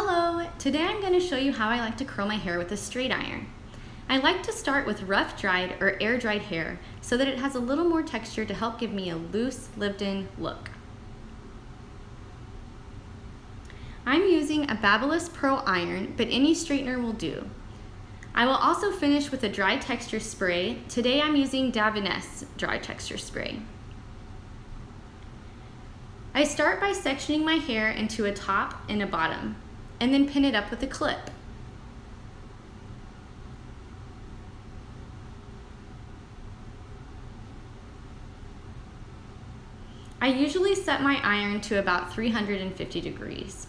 Hello! Today I'm going to show you how I like to curl my hair with a straight iron. I like to start with rough dried or air dried hair so that it has a little more texture to help give me a loose, lived-in look. I'm using a Babyliss Pro Iron, but any straightener will do. I will also finish with a dry texture spray. Today I'm using Davines Dry Texture Spray. I start by sectioning my hair into a top and a bottom, and then pin it up with a clip. I usually set my iron to about 350 degrees.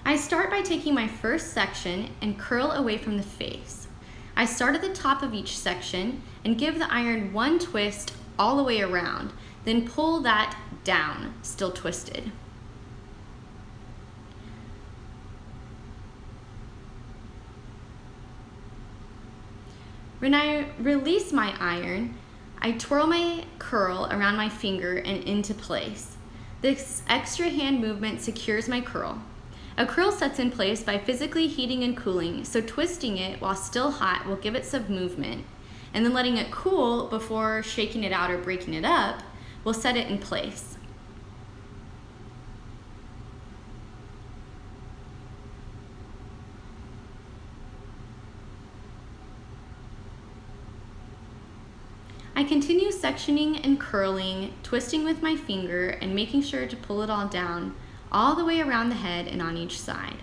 I start by taking my first section and curl away from the face. I start at the top of each section and give the iron one twist all the way around, then pull that down, still twisted. When I release my iron, I twirl my curl around my finger and into place. This extra hand movement secures my curl. A curl sets in place by physically heating and cooling, so twisting it while still hot will give it some movement, and then letting it cool before shaking it out or breaking it up will set it in place. I continue sectioning and curling, twisting with my finger and making sure to pull it all down, all the way around the head and on each side.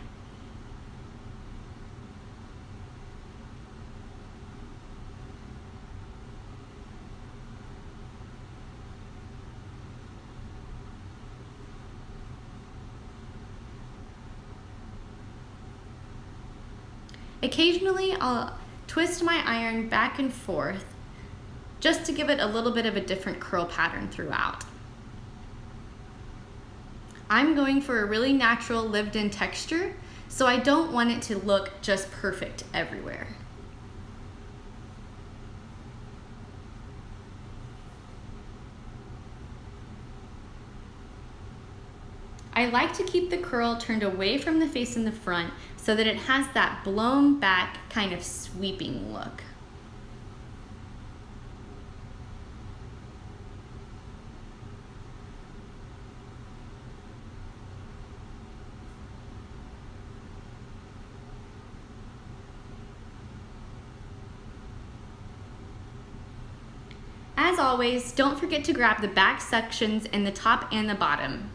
Occasionally, I'll twist my iron back and forth just to give it a little bit of a different curl pattern throughout. I'm going for a really natural lived-in texture, so I don't want it to look just perfect everywhere. I like to keep the curl turned away from the face in the front so that it has that blown back kind of sweeping look. As always, don't forget to grab the back sections in the top and the bottom.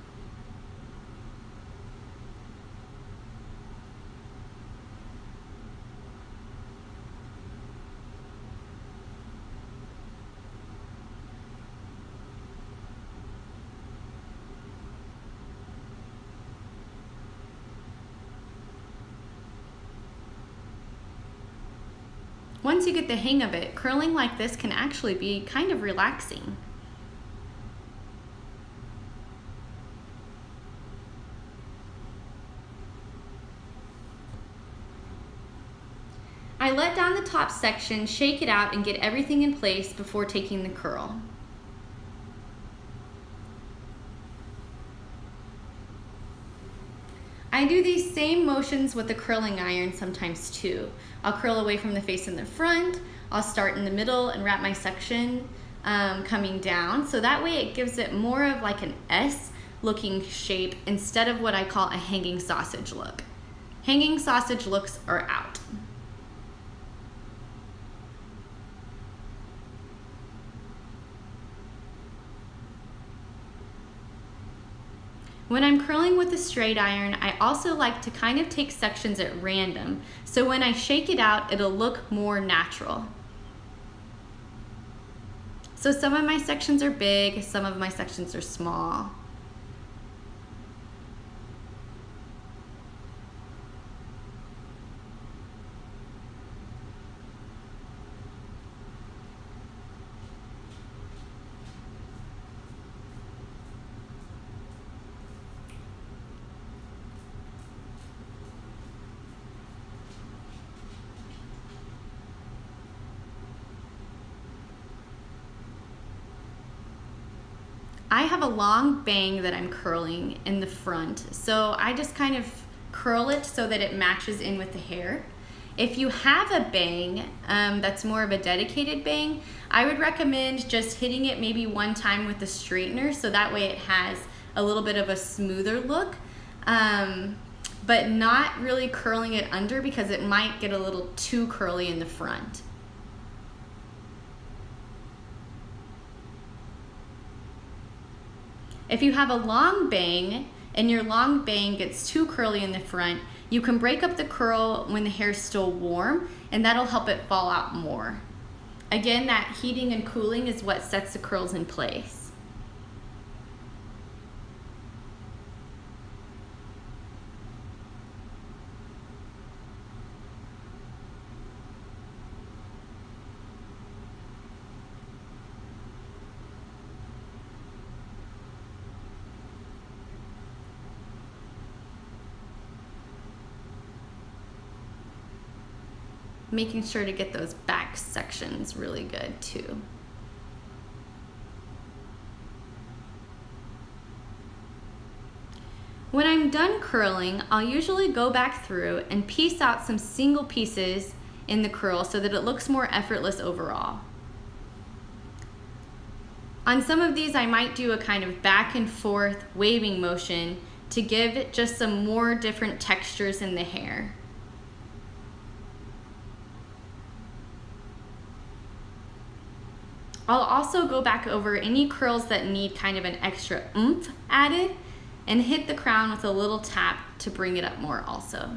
Once you get the hang of it, curling like this can actually be kind of relaxing. I let down the top section, shake it out, and get everything in place before taking the curl. I do these same motions with the curling iron sometimes too. I'll curl away from the face in the front, I'll start in the middle and wrap my section coming down, so that way it gives it more of like an S looking shape instead of what I call a hanging sausage look. Hanging sausage looks are out. When I'm curling with a straight iron, I also like to kind of take sections at random, so when I shake it out, it'll look more natural. So some of my sections are big, some of my sections are small. I have a long bang that I'm curling in the front, so I just kind of curl it so that it matches in with the hair. If you have a bang that's more of a dedicated bang, I would recommend just hitting it maybe one time with the straightener so that way it has a little bit of a smoother look, but not really curling it under because it might get a little too curly in the front. If you have a long bang and your long bang gets too curly in the front, you can break up the curl when the hair is still warm, and that'll help it fall out more. Again, that heating and cooling is what sets the curls in place. Making sure to get those back sections really good too. When I'm done curling, I'll usually go back through and piece out some single pieces in the curl so that it looks more effortless overall. On some of these, I might do a kind of back and forth waving motion to give it just some more different textures in the hair. I'll also go back over any curls that need kind of an extra oomph added and hit the crown with a little tap to bring it up more also.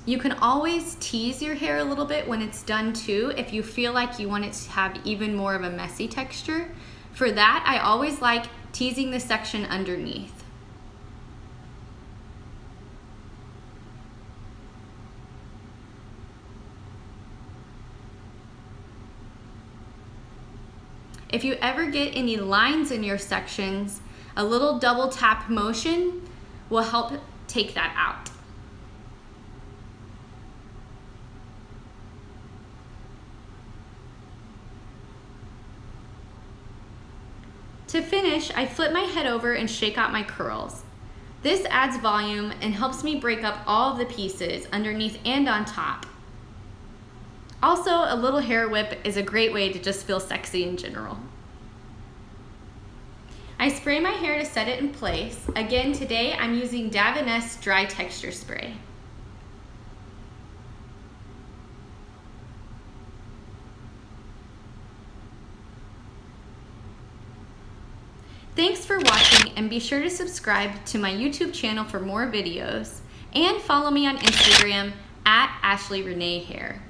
You can always tease your hair a little bit when it's done too if you feel like you want it to have even more of a messy texture. For that, I always like teasing the section underneath. If you ever get any lines in your sections, a little double tap motion will help take that out. To finish, I flip my head over and shake out my curls. This adds volume and helps me break up all of the pieces underneath and on top. Also, a little hair whip is a great way to just feel sexy in general. I spray my hair to set it in place. Again, today I'm using Davines Dry Texture Spray. Thanks for watching, and be sure to subscribe to my YouTube channel for more videos, and follow me on Instagram @AshleyReneeHair.